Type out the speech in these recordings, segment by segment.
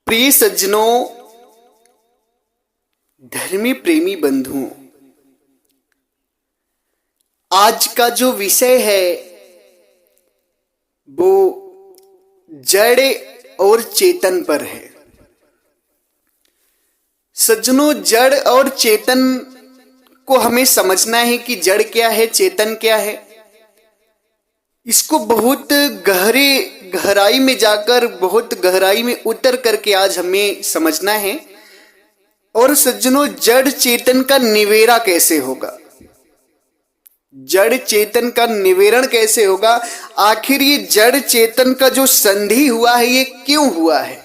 प्रिय सज्जनों, धर्मी प्रेमी बंधुओं, आज का जो विषय है वो जड़ और चेतन पर है। सज्जनों, जड़ और चेतन को हमें समझना है कि जड़ क्या है, चेतन क्या है। इसको बहुत गहराई में जाकर, बहुत गहराई में उतर करके आज हमें समझना है। और सज्जनों, जड़ चेतन का निवेड़ा कैसे होगा, जड़ चेतन का निवेरण कैसे होगा, आखिर ये जड़ चेतन का जो संधि हुआ है ये क्यों हुआ है।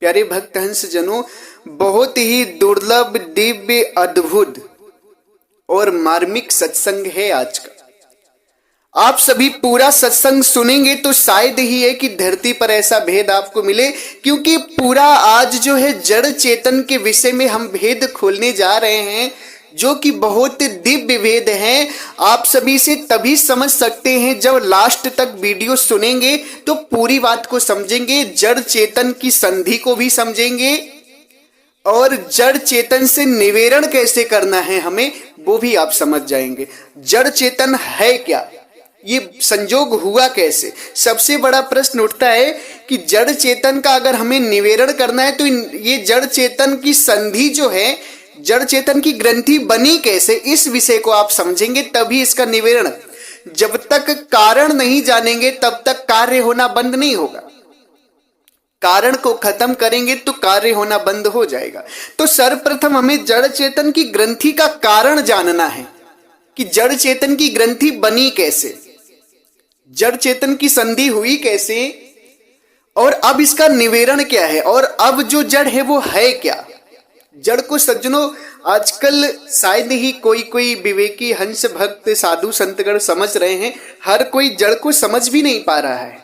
प्यारे भक्त हंस जनों, बहुत ही दुर्लभ, दिव्य, अद्भुत और मार्मिक सत्संग है आज का। आप सभी पूरा सत्संग सुनेंगे तो शायद ही है कि धरती पर ऐसा भेद आपको मिले, क्योंकि पूरा आज जो है जड़ चेतन के विषय में हम भेद खोलने जा रहे हैं, जो कि बहुत दिव्य भेद हैं। आप सभी से तभी समझ सकते हैं जब लास्ट तक वीडियो सुनेंगे तो पूरी बात को समझेंगे, जड़ चेतन की संधि को भी समझेंगे और जड़ चेतन से निवेरण कैसे करना है हमें वो भी आप समझ जाएंगे। जड़ चेतन है क्या, ये संजोग हुआ कैसे। सबसे बड़ा प्रश्न उठता है कि जड़ चेतन का अगर हमें निवेरण करना है तो ये जड़ चेतन की संधि जो है, जड़ चेतन की ग्रंथि बनी कैसे, इस विषय को आप समझेंगे तभी इसका निवेरण। जब तक कारण नहीं जानेंगे तब तक कार्य होना बंद नहीं होगा। कारण को खत्म करेंगे तो कार्य होना बंद हो जाएगा। तो सर्वप्रथम हमें जड़ चेतन की ग्रंथि का कारण जानना है कि जड़ चेतन की ग्रंथि बनी कैसे, जड़ चेतन की संधि हुई कैसे, और अब इसका निवेरण क्या है, और अब जो जड़ है वो है क्या। जड़ को सज्जनों आजकल शायद ही कोई विवेकी हंस भक्त साधु संतगण समझ रहे हैं, हर कोई जड़ को समझ भी नहीं पा रहा है।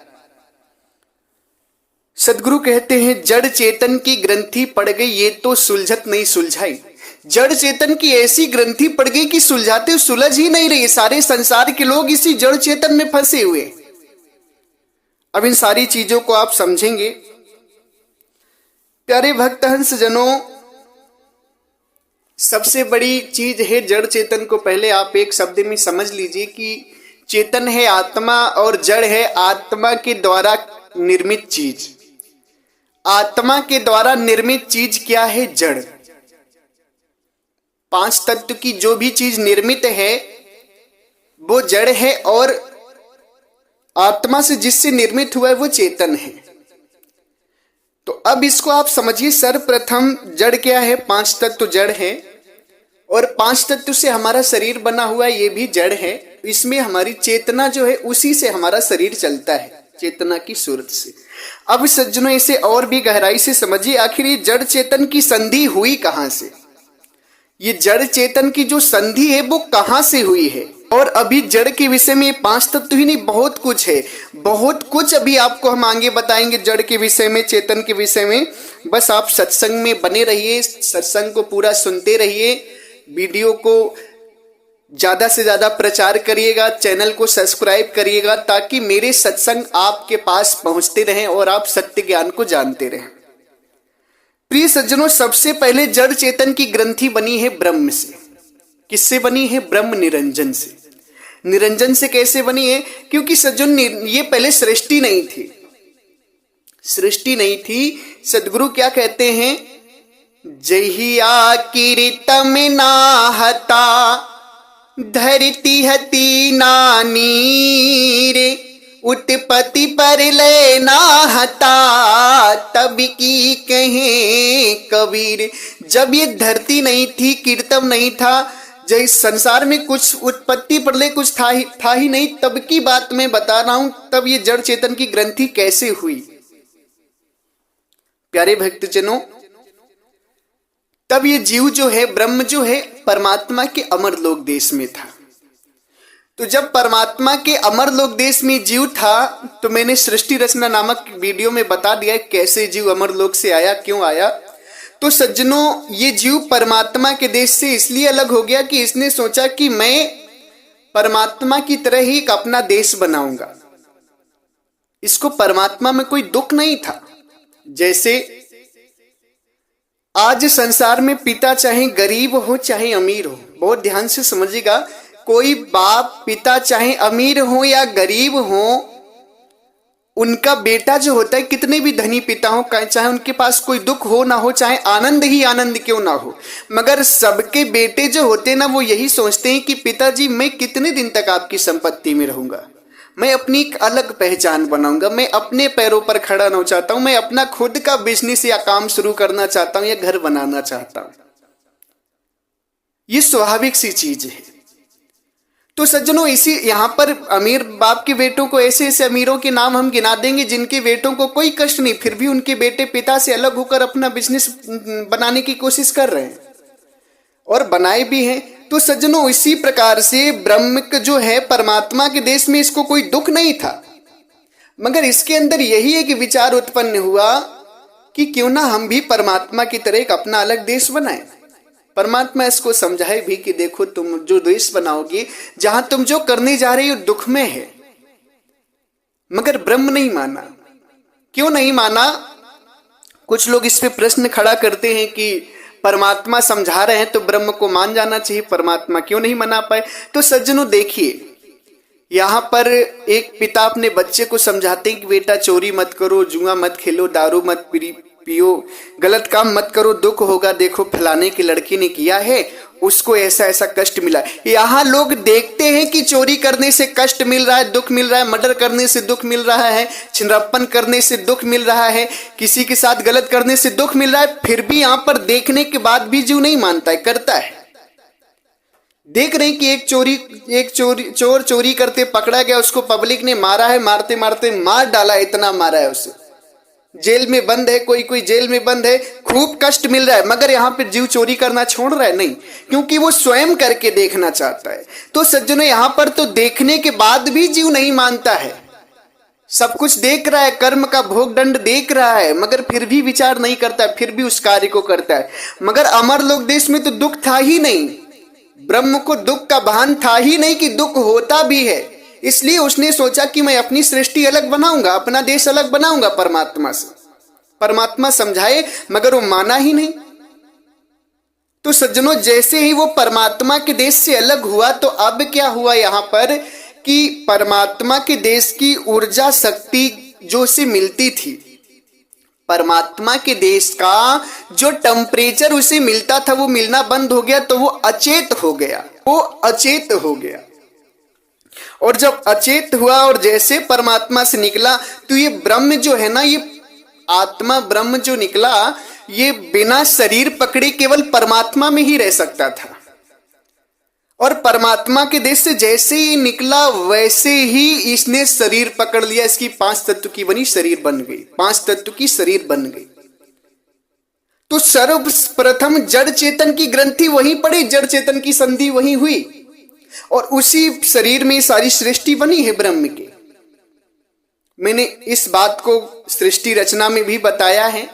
सदगुरु कहते हैं जड़ चेतन की ग्रंथि पड़ गई ये तो सुलझत नहीं सुलझाई। जड़ चेतन की ऐसी ग्रंथि पड़ गई कि सुलझाते सुलझ ही नहीं रही। सारे संसार के लोग इसी जड़ चेतन में फंसे हुए। अब इन सारी चीजों को आप समझेंगे। प्यारे भक्त हंस जनों, सबसे बड़ी चीज है जड़ चेतन को पहले आप एक शब्द में समझ लीजिए कि चेतन है आत्मा और जड़ है आत्मा के द्वारा निर्मित चीज। आत्मा के द्वारा निर्मित चीज क्या है, जड़। पांच तत्व की जो भी चीज निर्मित है वो जड़ है, और आत्मा से जिससे निर्मित हुआ है वो चेतन है। तो अब इसको आप समझिए। सर्वप्रथम जड़ क्या है, पांच तत्व जड़ है, और पांच तत्व से हमारा शरीर बना हुआ है, ये भी जड़ है। इसमें हमारी चेतना जो है उसी से हमारा शरीर चलता है, चेतना की सूरत से। अब सज्जनों इसे और भी गहराई से समझिए, आखिर ये जड़ चेतन की संधि हुई कहां से। ये जड़ चेतन की जो संधि है वो कहां से हुई है। और अभी जड़ के विषय में पांच तत्व ही नहीं, बहुत कुछ है, बहुत कुछ अभी आपको हम आगे बताएंगे जड़ के विषय में, चेतन के विषय में। बस आप सत्संग में बने रहिए, सत्संग को पूरा सुनते रहिए, वीडियो को ज्यादा से ज्यादा प्रचार करिएगा, चैनल को सब्सक्राइब करिएगा, ताकि मेरे सत्संग आपके पास पहुंचते रहें और आप सत्य ज्ञान को जानते रहें। प्रिय सज्जनों, सबसे पहले जड़ चेतन की ग्रंथि बनी है ब्रह्म से। किससे बनी है, ब्रह्म निरंजन से। निरंजन से कैसे बनी है, क्योंकि सज्जन ये पहले सृष्टि नहीं थी, सृष्टि नहीं थी। सदगुरु क्या कहते हैं, जहिया कीर्तम नाहता धरती हती नानी रे, उत्पत्ति पर लेना हता तब की कहे कबीर। जब ये धरती नहीं थी, कीर्तम नहीं था, जब संसार में कुछ उत्पत्ति प्रलय कुछ था ही नहीं, तब की बात मैं बता रहा हूं। तब ये जड़ चेतन की ग्रंथि कैसे हुई। प्यारे भक्तजनों, तब ये जीव जो है, ब्रह्म जो है, परमात्मा के अमर लोक देश में था। तो जब परमात्मा के अमर लोक देश में जीव था, तो मैंने सृष्टि रचना नामक वीडियो में बता दिया कैसे जीव अमर लोक से आया, क्यों आया। तो सज्जनों, ये जीव परमात्मा के देश से इसलिए अलग हो गया कि इसने सोचा कि मैं परमात्मा की तरह ही एक अपना देश बनाऊंगा। इसको परमात्मा में कोई दुख नहीं था, जैसे आज संसार में पिता चाहे गरीब हो चाहे अमीर हो, बहुत ध्यान से समझिएगा, कोई बाप पिता चाहे अमीर हो या गरीब हो, उनका बेटा जो होता है, कितने भी धनी पिता हो, चाहे उनके पास कोई दुख हो ना हो, चाहे आनंद ही आनंद क्यों ना हो, मगर सबके बेटे जो होते हैं ना, वो यही सोचते हैं कि पिताजी मैं कितने दिन तक आपकी संपत्ति में रहूंगा, मैं अपनी एक अलग पहचान बनाऊंगा, मैं अपने पैरों पर खड़ा होना चाहता हूं, मैं अपना खुद का बिजनेस या काम शुरू करना चाहता हूं या घर बनाना चाहता हूं। ये स्वाभाविक सी चीज है। तो सज्जनों, इसी यहां पर अमीर बाप के बेटों को, ऐसे ऐसे अमीरों के नाम हम गिना देंगे जिनके बेटों को कोई कष्ट नहीं, फिर भी उनके बेटे पिता से अलग होकर अपना बिजनेस बनाने की कोशिश कर रहे हैं और बनाए भी हैं। तो सज्जनों, इसी प्रकार से ब्रह्म जो है, परमात्मा के देश में इसको कोई दुख नहीं था, मगर इसके अंदर यही एक विचार उत्पन्न हुआ कि क्यों ना हम भी परमात्मा की तरह एक अपना अलग देश बनाएं। परमात्मा इसको समझाए भी कि देखो, तुम जो देश बनाओगे, जहां तुम जो करने जा रहे हो दुख में है, मगर ब्रह्म नहीं माना। क्यों नहीं माना? कुछ लोग इस पे प्रश्न खड़ा करते हैं कि परमात्मा समझा रहे हैं तो ब्रह्म को मान जाना चाहिए, परमात्मा क्यों नहीं मना पाए? तो सज्जनों देखिए, यहां पर एक पिता अपने बच्चे को समझाते हैं कि बेटा चोरी मत करो, जुआ मत खेलो, दारू मत पियो, गलत काम मत करो, दुख होगा, देखो फलाने की लड़की ने किया है, उसको ऐसा ऐसा कष्ट मिला। यहां लोग देखते हैं कि चोरी करने से कष्ट मिल रहा है, दुख मिल रहा है, मर्डर करने से दुख मिल रहा है, छिनरप्पन करने से दुख मिल रहा है, किसी के साथ गलत करने से दुख मिल रहा है, फिर भी यहां पर देखने के बाद भी जीव नहीं मानता है, करता है। देख रहे हैं कि एक चोर चोरी करते पकड़ा गया, उसको पब्लिक ने मारा है, मारते मारते मार डाला, इतना मारा है उसे, जेल में बंद है, कोई जेल में बंद है, खूब कष्ट मिल रहा है, मगर यहां पर जीव चोरी करना छोड़ रहा है नहीं, क्योंकि वो स्वयं करके देखना चाहता है। तो सज्जनों, यहां पर तो देखने के बाद भी जीव नहीं मानता है, सब कुछ देख रहा है, कर्म का भोग दंड देख रहा है, मगर फिर भी विचार नहीं करता है, फिर भी उस कार्य को करता है। मगर अमर लोक देश में तो दुख था ही नहीं, ब्रह्म को दुख का भान था ही नहीं कि दुख होता भी है, इसलिए उसने सोचा कि मैं अपनी सृष्टि अलग बनाऊंगा, अपना देश अलग बनाऊंगा परमात्मा से। परमात्मा समझाए मगर वो माना ही नहीं। तो सज्जनों, जैसे ही वो परमात्मा के देश से अलग हुआ, तो अब क्या हुआ यहां पर कि परमात्मा के देश की ऊर्जा शक्ति जो उसे मिलती थी, परमात्मा के देश का जो टेम्परेचर उसे मिलता था वो मिलना बंद हो गया, तो वो अचेत हो गया, वो अचेत हो गया। और जब अचेत हुआ और जैसे परमात्मा से निकला, तो ये ब्रह्म जो है ना, ये आत्मा ब्रह्म जो निकला, ये बिना शरीर पकड़े केवल परमात्मा में ही रह सकता था। और परमात्मा के देश से जैसे ही निकला, वैसे ही इसने शरीर पकड़ लिया, इसकी 5 तत्व की बनी शरीर बन गई, 5 तत्व की शरीर बन गई। तो सर्वप्रथम जड़ चेतन की ग्रंथि वहीं पड़ी, जड़ चेतन की संधि वहीं हुई, और उसी शरीर में सारी सृष्टि बनी है ब्रह्म की। मैंने इस बात को सृष्टि रचना में भी बताया है,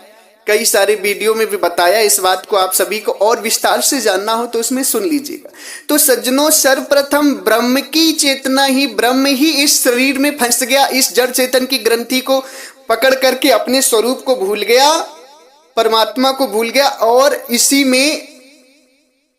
कई सारे वीडियो में भी बताया, इस बात को आप सभी को और विस्तार से जानना हो तो उसमें सुन लीजिएगा। तो सज्जनों, सर्वप्रथम ब्रह्म की चेतना ही, ब्रह्म ही इस शरीर में फंस गया, इस जड़ चेतन की ग्रंथि को पकड़ करके अपने स्वरूप को भूल गया, परमात्मा को भूल गया, और इसी में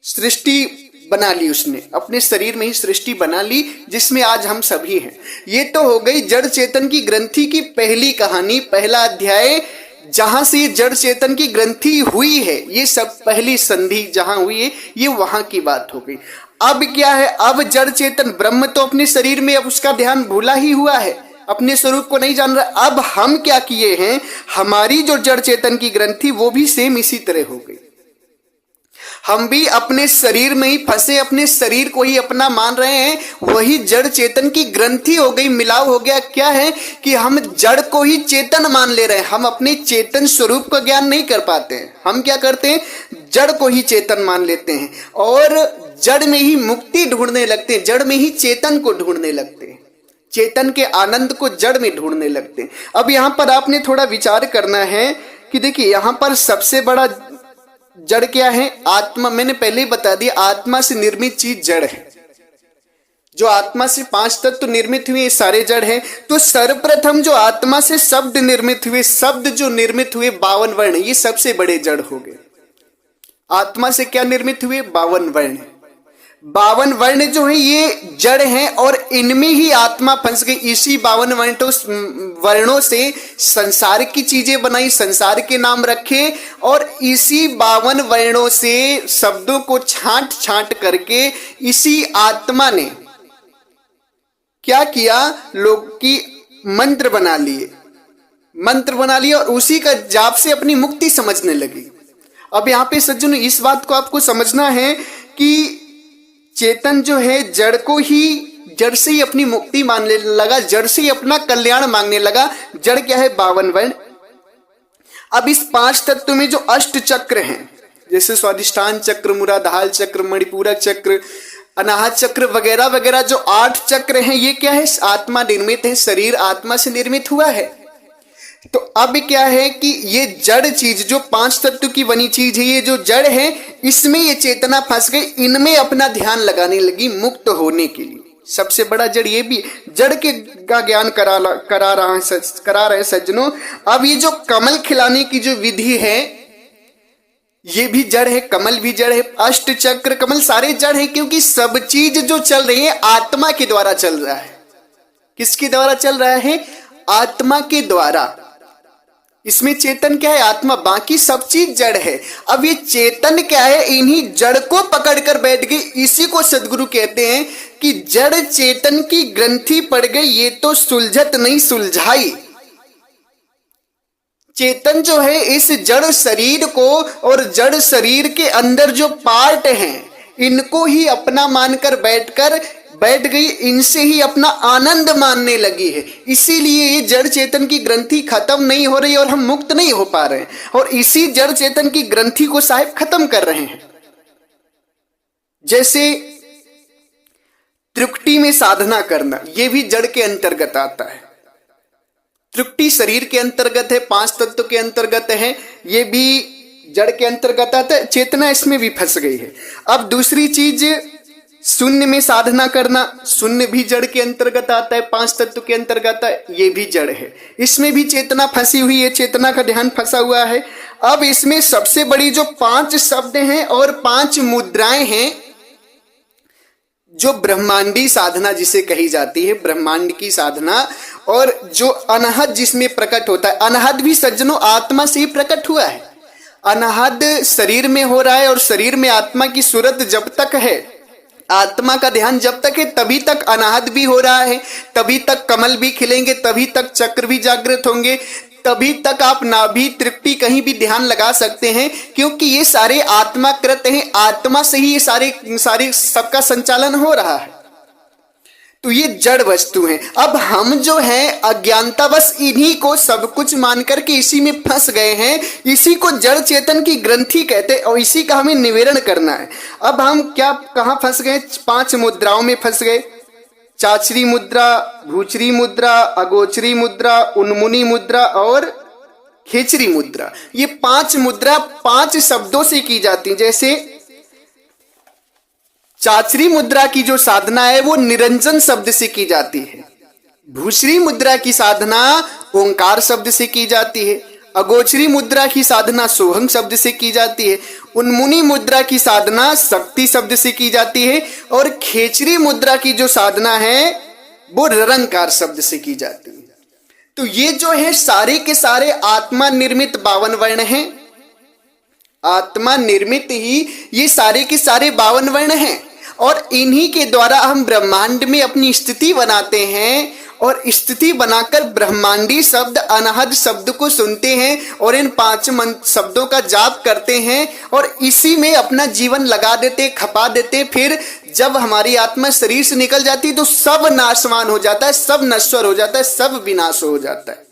सृष्टि बना ली उसने, अपने शरीर में ही सृष्टि बना ली, जिसमें आज हम सभी हैं। ये तो हो गई जड़ चेतन की ग्रंथि की पहली कहानी, पहला अध्याय, जहां से जड़ चेतन की ग्रंथि हुई है, ये सब पहली संधि जहां हुई है, ये वहां की बात हो गई। अब क्या है? अब जड़ चेतन ब्रह्म तो अपने शरीर में अब उसका ध्यान भूला ही हुआ है, अपने स्वरूप को नहीं जान रहा। अब हम क्या किए हैं, हमारी जो जड़ चेतन की ग्रंथि वो भी सेम इसी तरह हो गई। हम भी अपने शरीर में ही फंसे, अपने शरीर को ही अपना मान रहे हैं, वही जड़ चेतन की ग्रंथि हो गई, मिलाव हो गया। क्या है कि हम जड़ को ही चेतन मान ले रहे हैं, हम अपने चेतन स्वरूप का ज्ञान नहीं कर पाते हैं। हम क्या करते हैं, जड़ को ही चेतन मान लेते हैं और जड़ में ही मुक्ति ढूंढने लगते हैं, जड़ में ही चेतन को ढूंढने लगते हैं, चेतन के आनंद को जड़ में ढूंढने लगते हैं। अब यहां पर आपने थोड़ा विचार करना है कि देखिए, यहां पर सबसे बड़ा जड़ क्या है? आत्मा। मैंने पहले ही बता दिया, आत्मा से निर्मित चीज जड़ है। जो आत्मा से 5 तत्व निर्मित हुए, ये सारे जड़ हैं। तो सर्वप्रथम जो आत्मा से शब्द निर्मित हुए, शब्द जो निर्मित हुए 52 वर्ण, ये सबसे बड़े जड़ हो गए। आत्मा से क्या निर्मित हुए? 52 वर्ण। 52 वर्ण जो है ये जड़ हैं और इनमें ही आत्मा फंस गई। इसी 52 वर्णों से संसार की चीजें बनाई, संसार के नाम रखे, और इसी 52 वर्णों से शब्दों को छांट छांट करके इसी आत्मा ने क्या किया? लोग की मंत्र बना लिए, मंत्र बना लिए, और उसी का जाप से अपनी मुक्ति समझने लगी। अब यहां पे सज्जनों इस बात को आपको समझना है कि चेतन जो है जड़ को ही, जड़ से ही अपनी मुक्ति मानने लगा, जड़ से ही अपना कल्याण मांगने लगा। जड़ क्या है? 52 वर्ण। अब इस 5 तत्व में जो अष्ट चक्र हैं, जैसे स्वादिष्ठान चक्र, मूलाधार चक्र, मणिपूरक चक्र, अनाहत चक्र वगैरह वगैरह, जो 8 चक्र हैं, ये क्या है? आत्मा निर्मित है, शरीर आत्मा से निर्मित हुआ है। तो अब क्या है कि ये जड़ चीज जो 5 तत्व की बनी चीज है, ये जो जड़ है, इसमें ये चेतना फंस गई, इनमें अपना ध्यान लगाने लगी मुक्त होने के लिए। सबसे बड़ा जड़ ये भी, जड़ के का ज्ञान करा रहे सज्जनों। अब ये जो कमल खिलाने की जो विधि है, ये भी जड़ है, कमल भी जड़ है, अष्ट चक्र कमल सारे जड़ है, क्योंकि सब चीज जो चल रही है आत्मा के द्वारा चल रहा है। किसके द्वारा चल रहा है? आत्मा के द्वारा। इसमें चेतन क्या है? आत्मा। बाकी सब चीज जड़ है। अब ये चेतन क्या है? इन्हीं जड़ को पकड़कर बैठ गई। इसी को सदगुरु कहते हैं कि जड़ चेतन की ग्रंथि पड़ गई, ये तो सुलझत नहीं सुलझाई। चेतन जो है इस जड़ शरीर को और जड़ शरीर के अंदर जो पार्ट हैं, इनको ही अपना मानकर बैठ गई, इनसे ही अपना आनंद मानने लगी है। इसीलिए ये जड़ चेतन की ग्रंथि खत्म नहीं हो रही और हम मुक्त नहीं हो पा रहे हैं, और इसी जड़ चेतन की ग्रंथि को साहिब खत्म कर रहे हैं। जैसे त्रुटि में साधना करना, यह भी जड़ के अंतर्गत आता है। त्रुटि शरीर के अंतर्गत है, 5 तत्व के अंतर्गत है, ये भी जड़ के अंतर्गत आता है। चेतना इसमें भी फंस गई है। अब दूसरी चीज, शून्य में साधना करना, शून्य भी जड़ के अंतर्गत आता है, 5 तत्व के अंतर्गत है, ये भी जड़ है। इसमें भी चेतना फंसी हुई है, चेतना का ध्यान फंसा हुआ है। अब इसमें सबसे बड़ी जो 5 शब्द हैं और 5 मुद्राएं हैं, जो ब्रह्मांडी साधना जिसे कही जाती है, ब्रह्मांड की साधना, और जो अनहद जिसमें प्रकट होता है। अनहद भी सज्जनों आत्मा से ही प्रकट हुआ है। अनहद शरीर में हो रहा है, और शरीर में आत्मा की सूरत जब तक है, आत्मा का ध्यान जब तक है, तभी तक अनाहत भी हो रहा है, तभी तक कमल भी खिलेंगे, तभी तक चक्र भी जागृत होंगे, तभी तक आप नाभि तृप्ति कहीं भी ध्यान लगा सकते हैं, क्योंकि ये सारे आत्माकृत हैं। आत्मा से ही ये सारे सबका संचालन हो रहा है। तो ये जड़ वस्तु हैं। अब हम जो हैं अज्ञानता बस इन्हीं को सब कुछ मान करके इसी में फंस गए हैं। इसी को जड़ चेतन की ग्रंथि कहते हैं, और इसी का हमें निवेरण करना है। अब हम कहां फंस गए? 5 मुद्राओं में फंस गए। चाचरी मुद्रा, भूचरी मुद्रा, अगोचरी मुद्रा, उन्मुनी मुद्रा और खेचरी मुद्रा। ये 5 मुद्रा 5 शब्दों से की जाती है। जैसे चाचरी मुद्रा की जो साधना है वो निरंजन शब्द से की जाती है। भूश्री मुद्रा की साधना ओंकार शब्द से की जाती है। अगोचरी मुद्रा की साधना सोहम शब्द से की जाती है। उन्मुनी मुद्रा की साधना शक्ति शब्द से की जाती है। और खेचरी मुद्रा की जो साधना है वो निरंकार शब्द से की जाती है। तो ये जो है सारे के सारे आत्मा निर्मित 52 वर्ण हैं। आत्मा निर्मित ही ये सारे के सारे 52 वर्ण हैं, और इन्हीं के द्वारा हम ब्रह्मांड में अपनी स्थिति बनाते हैं, और स्थिति बनाकर ब्रह्मांडी शब्द अनहद शब्द को सुनते हैं, और इन 5 शब्दों का जाप करते हैं, और इसी में अपना जीवन लगा देते, खपा देते। फिर जब हमारी आत्मा शरीर से निकल जाती है तो सब नाशवान हो जाता है, सब नश्वर हो जाता है, सब विनाश हो जाता है।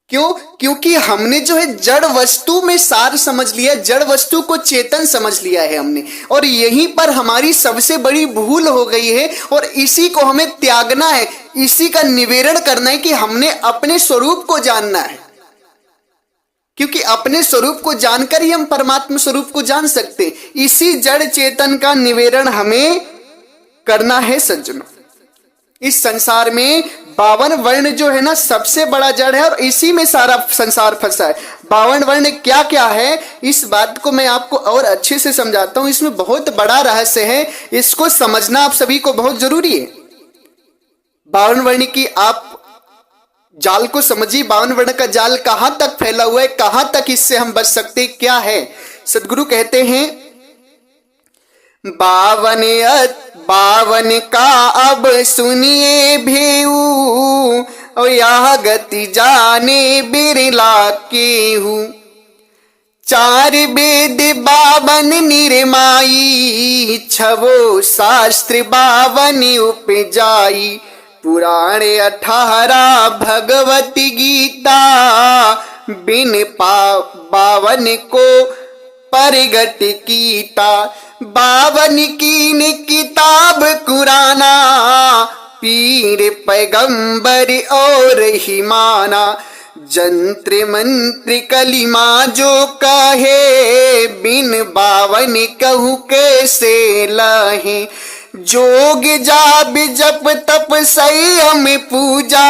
क्यों? क्योंकि हमने जो है जड़ वस्तु में सार समझ लिया, जड़ वस्तु को चेतन समझ लिया है हमने, और यहीं पर हमारी सबसे बड़ी भूल हो गई है। और इसी को हमें त्यागना है, इसी का निवेरण करना है कि हमने अपने स्वरूप को जानना है, क्योंकि अपने स्वरूप को जानकर ही हम परमात्मा स्वरूप को जान सकते हैं। इसी जड़ चेतन का निवेरण हमें करना है सज्जनों। इस संसार में 52 वर्ण जो है ना सबसे बड़ा जड़ है और इसी में सारा संसार फंसा है। 52 वर्ण क्या क्या है इस बात को मैं आपको और अच्छे से समझाता हूं। इसमें बहुत बड़ा रहस्य है, इसको समझना आप सभी को बहुत जरूरी है। 52 वर्ण की आप जाल को समझिए। 52 वर्ण का जाल कहां तक फैला हुआ है, कहां तक इससे हम बच सकते, क्या है। सदगुरु कहते हैं 52 का अब सुनिए भेऊ और यह गति जाने बिरला केहू। 4 वेद 52 निर्माई, 6 शास्त्र 52 उपजाई। पुराण 18 भगवत गीता, बिन 52 को परगट कीता। 52 कीन किताब कुराना, पीर पैगंबर और ही माना। जंत्र मंत्र कलिमा जो कहे, बिन 52 कहूँ कैसे लहे। जोग जाप जप तप संयम पूजा,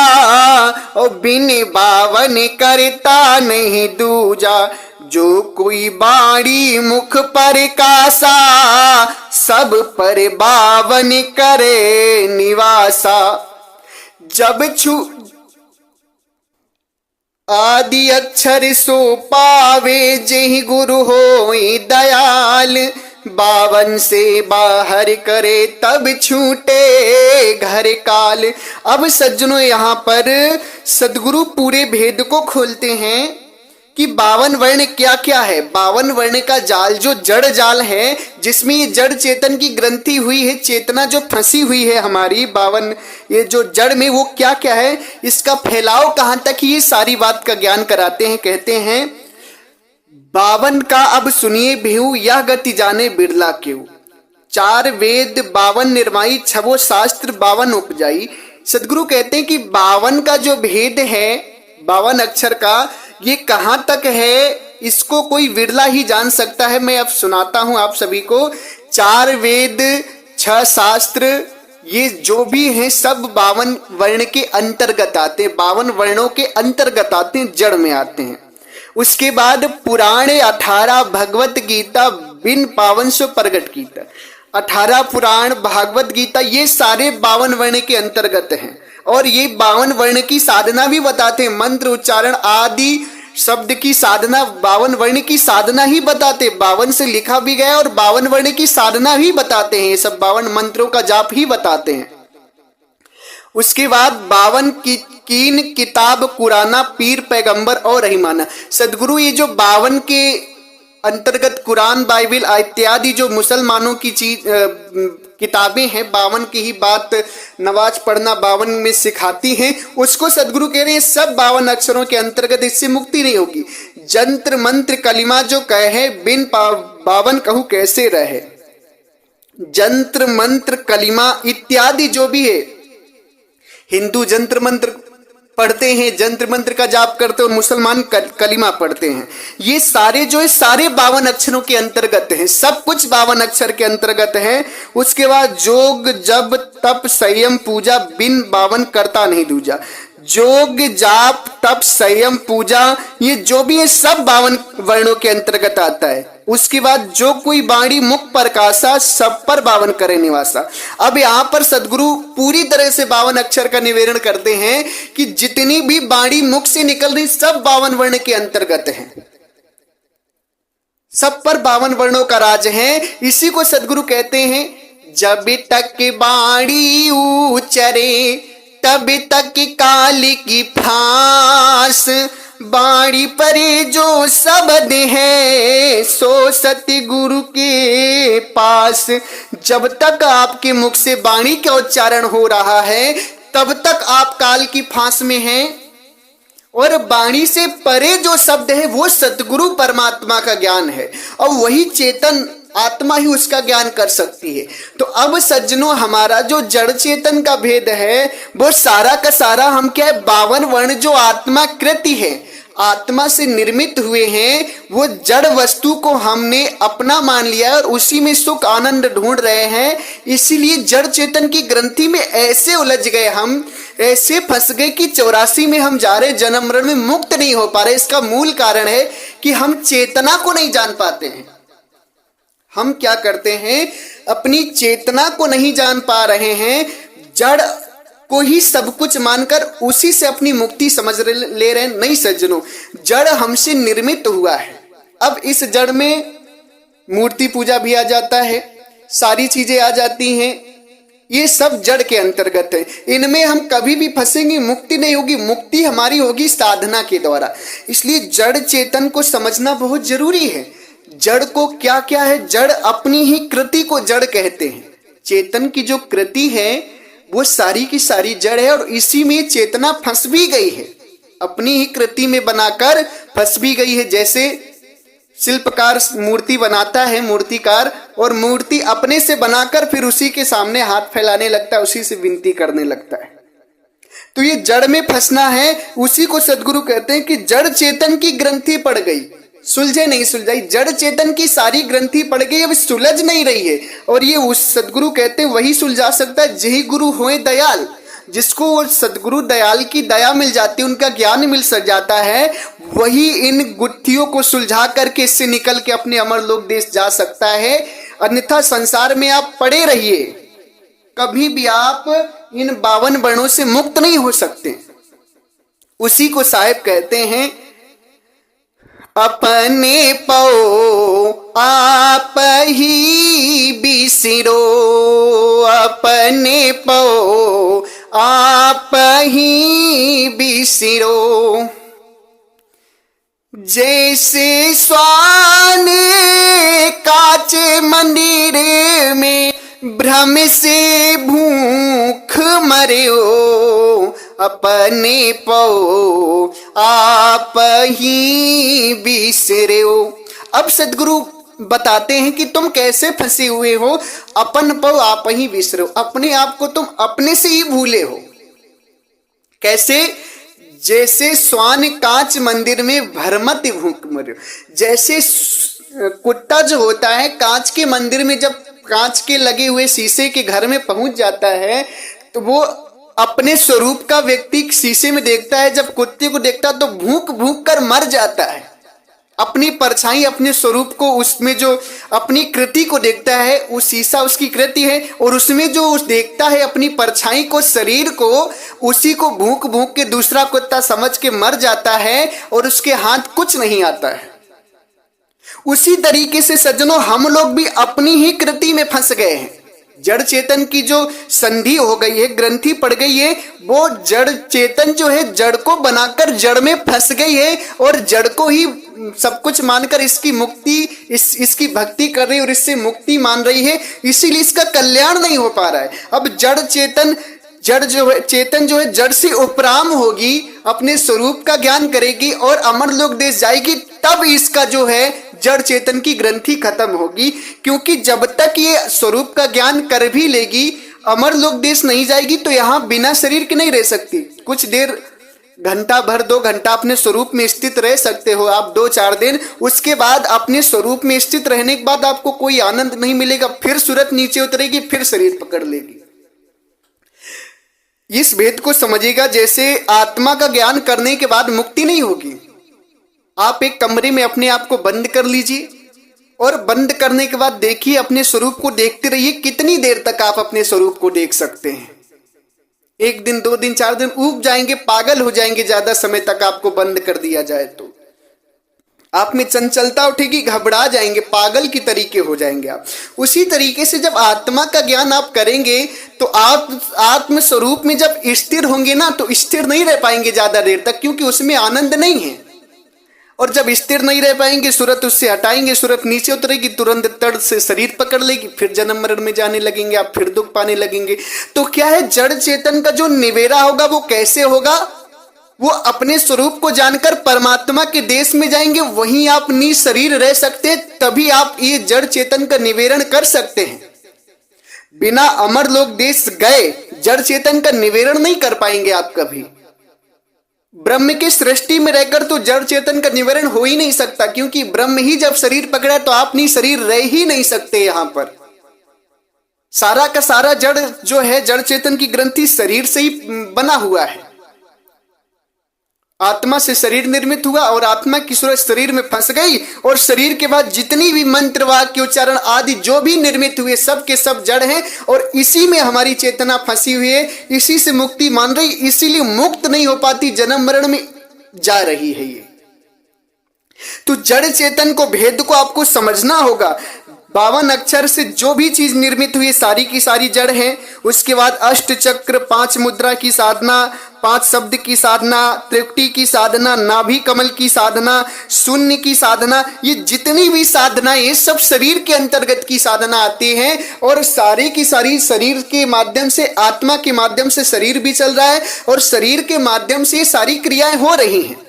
और बिन 52 करता नहीं दूजा। जो कोई बाणी मुख पर कासा, सब पर 52 करे निवासा। जब छू आदि अक्षर सो पावे, जेहि गुरु होई दयाल। 52 से बाहर करे तब छूटे घर काल। अब सज्जनों यहाँ पर सदगुरु पूरे भेद को खोलते हैं कि 52 वर्ण क्या क्या है। 52 वर्ण का जाल जो जड़ जाल है, जिसमें ये जड़ चेतन की ग्रंथि हुई है, चेतना जो फंसी हुई है हमारी 52 ये जो जड़ में, वो क्या क्या है, इसका फैलाव कहां तक, ये सारी बात का ज्ञान कराते हैं। कहते हैं 52 का अब सुनिए भेऊ, यह गति जाने बिरला केहू। 4 वेद 52 निर्माई, 6 शास्त्र 52 उपजाई। सदगुरु कहते हैं कि 52 का जो भेद है, 52 अक्षर का, ये कहां तक है, इसको कोई विरला ही जान सकता है। मैं अब सुनाता हूं आप सभी को। 4 वेद 6 शास्त्र ये जो भी हैं सब 52 वर्ण के अंतर्गत आते हैं, 52 वर्णों के अंतर्गत आते हैं, जड़ में आते हैं। उसके बाद पुराण 18 भगवत गीता, बिन 52 सो प्रगट कीता। 18 पुराण भागवत गीता ये सारे 52 वर्ण के अंतर्गत हैं और ये 52 वर्ण की साधना भी बताते हैं। मंत्र उच्चारण आदि शब्द की साधना 52 वर्ण की साधना ही बताते, 52 से लिखा भी गया और 52 वर्ण की साधना ही बताते हैं। ये सब 52 मंत्रों का जाप ही बताते हैं। उसके बाद 52 की कीन किताब कुराना, पीर पैगंबर और रहीमाना। सदगुरु ये जो 52 के अंतर्गत कुरान बाइबल इत्यादि जो मुसलमानों की चीज किताबें हैं, 52 की ही बात नमाज पढ़ना 52 में सिखाती हैं, उसको सदगुरु कह रहे हैं सब 52 अक्षरों के अंतर्गत, इससे मुक्ति नहीं होगी। जंत्र मंत्र कलिमा जो कहे, बिन 52 कहूं कैसे रहे। जंत्र मंत्र कलिमा इत्यादि जो भी है, हिंदू जंत्र मंत्र पढ़ते हैं, जंत्र मंत्र का जाप करते हैं और मुसलमान कलिमा पढ़ते हैं। ये सारे जो है सारे 52 अक्षरों के अंतर्गत हैं, सब कुछ 52 अक्षर के अंतर्गत है। उसके बाद जोग जब तप संयम पूजा, बिन 52 करता नहीं दूजा। जोग जाप तप संयम पूजा ये जो भी है सब 52 वर्णों के अंतर्गत आता है। उसके बाद जो कोई बाणी मुख प्रकाशा, सब पर 52 करे निवासा। अब यहां पर सदगुरु पूरी तरह से 52 अक्षर का निवेदन करते हैं कि जितनी भी बाणी मुख से निकल रही सब 52 वर्ण के अंतर्गत है, सब पर 52 वर्णों का राज है। इसी को सदगुरु कहते हैं जब तक बाणी उचरे तब तक काल की फांस। बाणी परे जो शब्द है सो सत्य गुरु के पास। जब तक आपके मुख से बाणी का उच्चारण हो रहा है तब तक आप काल की फांस में हैं, और बाणी से परे जो शब्द है वो सतगुरु परमात्मा का ज्ञान है और वही चेतन आत्मा ही उसका ज्ञान कर सकती है। तो अब सज्जनों हमारा जो जड़ चेतन का भेद है वो सारा का सारा हम क्या है 52 वर्ण जो आत्मा कृति है, आत्मा से निर्मित हुए हैं, वो जड़ वस्तु को हमने अपना मान लिया और उसी में सुख आनंद ढूंढ रहे हैं। इसीलिए जड़ चेतन की ग्रंथि में ऐसे उलझ गए, हम ऐसे फंस गए कि 84 में हम जा रहे, जन्म मरण में मुक्त नहीं हो पा रहे। इसका मूल कारण है कि हम चेतना को नहीं जान पाते हैं। हम क्या करते हैं, अपनी चेतना को नहीं जान पा रहे हैं, जड़ को ही सब कुछ मानकर उसी से अपनी मुक्ति समझ ले रहे हैं। नहीं सज्जनों, जड़ हमसे निर्मित हुआ है। अब इस जड़ में मूर्ति पूजा भी आ जाता है, सारी चीजें आ जाती हैं, ये सब जड़ के अंतर्गत है। इनमें हम कभी भी फंसेंगे, मुक्ति नहीं होगी। मुक्ति हमारी होगी साधना के द्वारा। इसलिए जड़ चेतन को समझना बहुत जरूरी है। जड़ को क्या क्या है, जड़ अपनी ही कृति को जड़ कहते हैं। चेतन की जो कृति है वो सारी की सारी जड़ है और इसी में चेतना फंस भी गई है, अपनी ही कृति में बनाकर फंस भी गई है। जैसे शिल्पकार मूर्ति बनाता है, मूर्तिकार, और मूर्ति अपने से बनाकर फिर उसी के सामने हाथ फैलाने लगता है, उसी से विनती करने लगता है। तो ये जड़ में फंसना है। उसी को सदगुरु कहते हैं कि जड़ चेतन की ग्रंथि पड़ गई, सुलझे नहीं सुलझाई। जड़ चेतन की सारी ग्रंथि पड़ गई, अब सुलझ नहीं रही है। और ये उस सदगुरु कहते हैं वही सुलझा सकता है, जही गुरु होए दयाल। जिसको वो सदगुरु दयाल की दया मिल जाती है, उनका ज्ञान मिल सक जाता है, वही इन गुत्थियों को सुलझा करके इससे निकल के अपने अमर लोक देश जा सकता है। अन्यथा संसार में आप पड़े रहिए, कभी भी आप इन 52 वर्णों से मुक्त नहीं हो सकते। उसी को साहेब कहते हैं, अपने पौ आप ही बिसरो, अपने पौ आप ही बिसरो। जैसे स्वान कांच मंदिर में भ्रम से भूख मर्यो, अपने पौ आप ही बिसरो। अब सदगुरु बताते हैं कि तुम कैसे फंसे हुए हो, अपन पौ आप ही बिसरो। अपने आप को तुम अपने से ही भूले हो। कैसे? जैसे स्वान कांच मंदिर में भ्रमत भूख मर्यो। जैसे कुत्ता जो होता है कांच के मंदिर में, जब कांच के लगे हुए शीशे के घर में पहुंच जाता है तो वो अपने स्वरूप का व्यक्ति शीशे में देखता है। जब कुत्ते को देखता है तो भूख भूख कर मर जाता है। अपनी परछाई, अपने स्वरूप को, उसमें जो अपनी कृति को देखता है, वो शीशा उसकी कृति है, और उसमें जो देखता है अपनी परछाई को, शरीर को, उसी को भूख भूख के दूसरा कुत्ता समझ के मर जाता है और उसके हाथ कुछ नहीं आता है। उसी तरीके से सज्जनों, हम लोग भी अपनी ही कृति में फंस गए हैं। जड़ चेतन की जो संधि हो गई है, ग्रंथि पड़ गई है, वो जड़ चेतन जो है जड़ को बनाकर जड़ में फंस गई है और जड़ को ही सब कुछ मानकर इसकी मुक्ति, इसकी भक्ति कर रही है और इससे मुक्ति मान रही है। इसीलिए इसका कल्याण नहीं हो पा रहा है। अब जड़ चेतन, जड़ जो है चेतन जो है जड़ से उपराम होगी, अपने स्वरूप का ज्ञान करेगी और अमर लोक देश जाएगी, तब इसका जो है जड़ चेतन की ग्रंथि खत्म होगी। क्योंकि जब तक ये स्वरूप का ज्ञान कर भी लेगी, अमर लोक देश नहीं जाएगी, तो यहाँ बिना शरीर के नहीं रह सकती। कुछ देर, घंटा भर 2 घंटा अपने स्वरूप में स्थित रह सकते हो आप, 2-4 दिन। उसके बाद अपने स्वरूप में स्थित रहने के बाद आपको कोई आनंद नहीं मिलेगा, फिर सूरत नीचे उतरेगी, फिर शरीर पकड़ लेगी। इस भेद को समझिएगा। जैसे आत्मा का ज्ञान करने के बाद मुक्ति नहीं होगी। आप एक कमरे में अपने आप को बंद कर लीजिए और बंद करने के बाद देखिए, अपने स्वरूप को देखते रहिए। कितनी देर तक आप अपने स्वरूप को देख सकते हैं? 1 दिन, 2 दिन, 4 दिन ऊब जाएंगे, पागल हो जाएंगे। ज्यादा समय तक आपको बंद कर दिया जाए तो आप में चंचलता उठेगी, घबरा जाएंगे, पागल की तरीके हो जाएंगे आप। उसी तरीके से जब आत्मा का ज्ञान आप करेंगे तो आप आत्म स्वरूप में जब स्थिर होंगे ना, तो स्थिर नहीं रह पाएंगे ज्यादा देर तक, क्योंकि उसमें आनंद नहीं है। और जब स्थिर नहीं रह पाएंगे, सूरत उससे हटाएंगे, सूरत नीचे उतरेगी, तुरंत तड़ से शरीर पकड़ लेगी, फिर जन्म मरण में जाने लगेंगे आप, फिर दुख पाने लगेंगे। तो क्या है, जड़ चेतन का जो निवेरा होगा वो कैसे होगा? वो अपने स्वरूप को जानकर परमात्मा के देश में जाएंगे, वहीं आप निशरीर रह सकते हैं। तभी आप ये जड़ चेतन का निवेरण कर सकते हैं। बिना अमर लोक देश गए जड़ चेतन का निवेरण नहीं कर पाएंगे आप कभी। ब्रह्म की सृष्टि में रहकर तो जड़ चेतन का निवारण हो ही नहीं सकता, क्योंकि ब्रह्म ही जब शरीर पकड़ा तो आप नहीं शरीर रह ही नहीं सकते। यहां पर सारा का सारा जड़ जो है, जड़ चेतन की ग्रंथि शरीर से ही बना हुआ है। आत्मा से शरीर निर्मित हुआ और आत्मा की सूरत शरीर में फंस गई, और शरीर के बाद जितनी भी मंत्र वाक्य उच्चारण आदि जो भी निर्मित हुए सब के सब जड़ हैं, और इसी में हमारी चेतना फंसी हुई है, इसी से मुक्ति मान रही, इसीलिए मुक्त नहीं हो पाती, जन्म मरण में जा रही है ये। तो जड़ चेतन को, भेद को आपको समझना होगा। 52 अक्षर से जो भी चीज निर्मित हुई सारी की सारी जड़ है। उसके बाद अष्ट चक्र, 5 मुद्रा की साधना, 5 शब्द की साधना, त्रिकुटी की साधना, नाभि कमल की साधना, शून्य की साधना, ये जितनी भी साधना ये सब शरीर के अंतर्गत की साधना आती है। और सारी की सारी शरीर के माध्यम से, आत्मा के माध्यम से शरीर भी चल रहा है, और शरीर के माध्यम से सारी क्रियाएं हो रही हैं।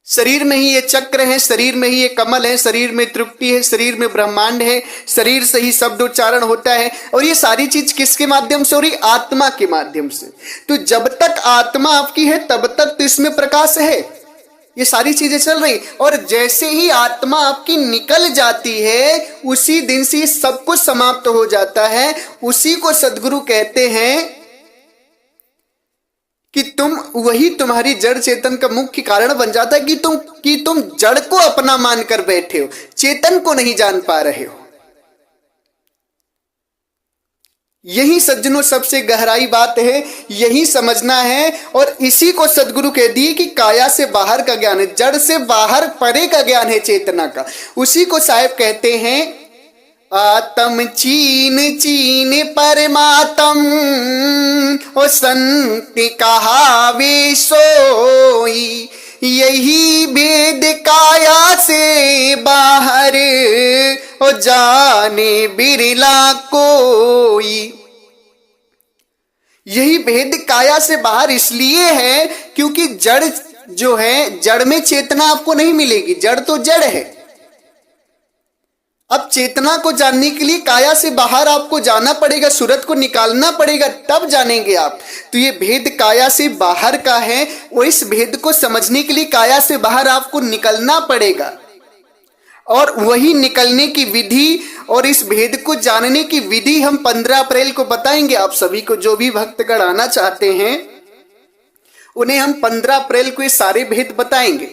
शरीर में ही ये चक्र है, शरीर में ही ये कमल है, शरीर में त्रिपुटी है, शरीर में ब्रह्मांड है, शरीर से ही शब्द उच्चारण होता है। और ये सारी चीज किसके माध्यम से हो रही? आत्मा के माध्यम से। तो जब तक आत्मा आपकी है तब तक तो इसमें प्रकाश है, ये सारी चीजें चल रही। और जैसे ही आत्मा आपकी निकल जाती है उसी दिन से सब कुछ समाप्त हो जाता है। उसी को सदगुरु कहते हैं कि तुम, वही तुम्हारी जड़ चेतन का मुख्य कारण बन जाता है कि तुम जड़ को अपना मानकर बैठे हो, चेतन को नहीं जान पा रहे हो। यही सज्जनों सबसे गहराई बात है, यही समझना है। और इसी को सदगुरु कह दिए कि काया से बाहर का ज्ञान है, जड़ से बाहर परे का ज्ञान है चेतना का। उसी को साहेब कहते हैं आत्म चीन चीन परमात्म, ओ संत कहावे सोई, यही भेद काया से बाहर, ओ जाने बिरला कोई। यही भेद काया से बाहर इसलिए है क्योंकि जड़ जो है, जड़ में चेतना आपको नहीं मिलेगी, जड़ तो जड़ है। अब चेतना को जानने के लिए काया से बाहर आपको जाना पड़ेगा, सूरत को निकालना पड़ेगा, तब जानेंगे आप। तो ये भेद काया से बाहर का है, और इस भेद को समझने के लिए काया से बाहर आपको निकलना पड़ेगा। और वही निकलने की विधि और इस भेद को जानने की विधि हम 15 अप्रैल को बताएंगे आप सभी को। जो भी भक्तगण आना चाहते हैं उन्हें हम 15 अप्रैल को ये सारे भेद बताएंगे।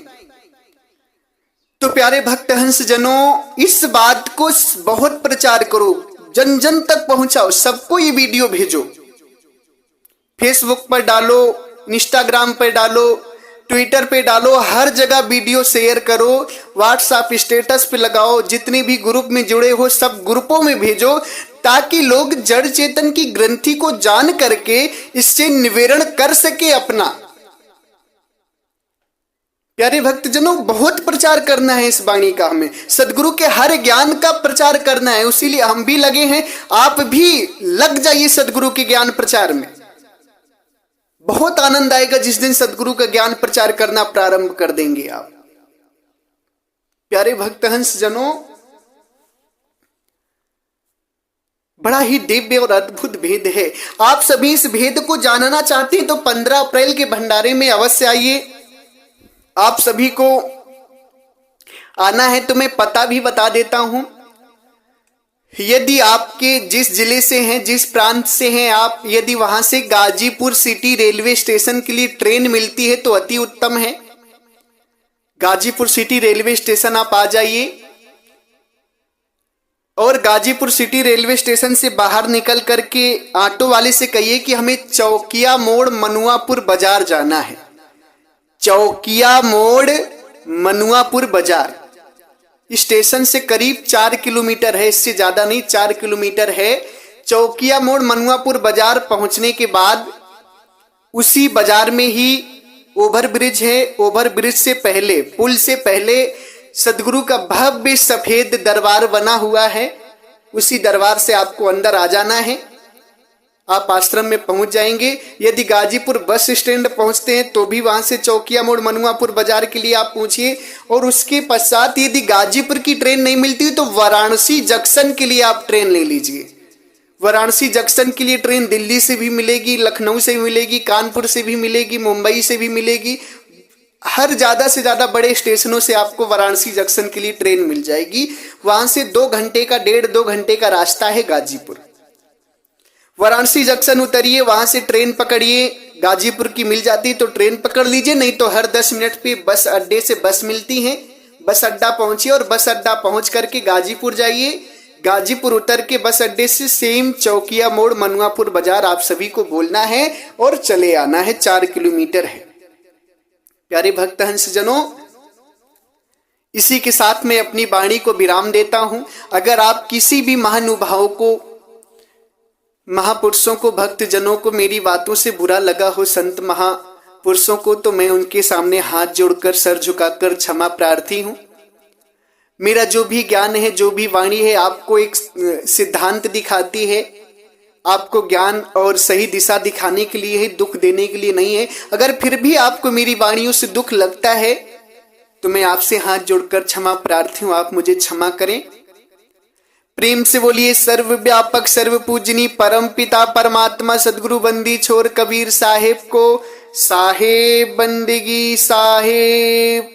तो प्यारे भक्त हंस जनों, इस बात को बहुत प्रचार करो, जन जन तक पहुंचाओ, सबको ये वीडियो भेजो। फेसबुक पर डालो, इंस्टाग्राम पर डालो, ट्विटर पे डालो, हर जगह वीडियो शेयर करो, व्हाट्सएप स्टेटस पे लगाओ, जितने भी ग्रुप में जुड़े हो सब ग्रुपों में भेजो, ताकि लोग जड़ चेतन की ग्रंथि को जान करके इससे निवारण कर सके अपना। प्यारे भक्तजनों, बहुत प्रचार करना है इस वाणी का, हमें सदगुरु के हर ज्ञान का प्रचार करना है, इसीलिए हम भी लगे हैं। आप भी लग जाइए सदगुरु के ज्ञान प्रचार में। बहुत आनंद आएगा जिस दिन सदगुरु का ज्ञान प्रचार करना प्रारंभ कर देंगे आप। प्यारे भक्त हंस जनों, बड़ा ही दिव्य और अद्भुत भेद है। आप सभी इस भेद को जानना चाहते हैं तो 15 अप्रैल के भंडारे में अवश्य आइए। आप सभी को आना है तो मैं पता भी बता देता हूं। यदि आपके जिस जिले से हैं, जिस प्रांत से हैं आप, यदि वहां से गाजीपुर सिटी रेलवे स्टेशन के लिए ट्रेन मिलती है तो अति उत्तम है। गाजीपुर सिटी रेलवे स्टेशन आप आ जाइए, और गाजीपुर सिटी रेलवे स्टेशन से बाहर निकल करके ऑटो वाले से कहिए कि हमें चौकिया मोड़ मनुआपुर बाजार जाना है। चौकिया मोड़ मनुआपुर बाजार स्टेशन से करीब 4 किलोमीटर है, इससे ज्यादा नहीं, 4 किलोमीटर है। चौकिया मोड़ मनुआपुर बाजार पहुंचने के बाद उसी बाजार में ही ओवर ब्रिज है। ओवर ब्रिज से पहले, पुल से पहले सदगुरु का भव्य सफेद दरबार बना हुआ है। उसी दरबार से आपको अंदर आ जाना है, आप आश्रम में पहुंच जाएंगे। यदि गाजीपुर बस स्टैंड पहुंचते हैं तो भी वहां से चौकिया मोड़ मनुआपुर बाजार के लिए आप पूछिए। और उसके पश्चात यदि गाजीपुर की ट्रेन नहीं मिलती तो वाराणसी जंक्शन के लिए आप ट्रेन ले लीजिए। वाराणसी जंक्शन के लिए ट्रेन दिल्ली से भी मिलेगी, लखनऊ से भी मिलेगी, कानपुर से भी मिलेगी, मुंबई से भी मिलेगी। हर ज्यादा से ज्यादा बड़े स्टेशनों से आपको वाराणसी जंक्शन के लिए ट्रेन मिल जाएगी। वहां से 2 घंटे का 1.5-2 घंटे का रास्ता है गाजीपुर। वाराणसी जंक्शन उतरिए, वहां से ट्रेन पकड़िए, गाजीपुर की मिल जाती तो ट्रेन पकड़ लीजिए, नहीं तो हर 10 मिनट पे बस अड्डे से बस मिलती है। बस अड्डा पहुंचिए और बस अड्डा पहुंच करके गाजीपुर जाइए। गाजीपुर उतर के बस अड्डे से सेम चौकिया मोड़ मनुआपुर बाजार आप सभी को बोलना है और चले आना है। 4 किलोमीटर है। प्यारे भक्त हंसजनों, इसी के साथ मैं अपनी वाणी को विराम देता हूं। अगर आप किसी भी महानुभाव को, महापुरुषों को, भक्तजनों को मेरी बातों से बुरा लगा हो, संत महापुरुषों को, तो मैं उनके सामने हाथ जोड़कर सर झुकाकर क्षमा प्रार्थी हूं। मेरा जो भी ज्ञान है, जो भी वाणी है, आपको एक सिद्धांत दिखाती है, आपको ज्ञान और सही दिशा दिखाने के लिए है, दुख देने के लिए नहीं है। अगर फिर भी आपको मेरी वाणियों से दुख लगता है तो मैं आपसे हाथ जोड़कर क्षमा प्रार्थी हूं, आप मुझे क्षमा करें। प्रेम से बोलिए सर्वव्यापक सर्व पूजनी परम पिता परमात्मा सदगुरु बंदी छोर कबीर साहेब को। साहेब बंदगी साहेब।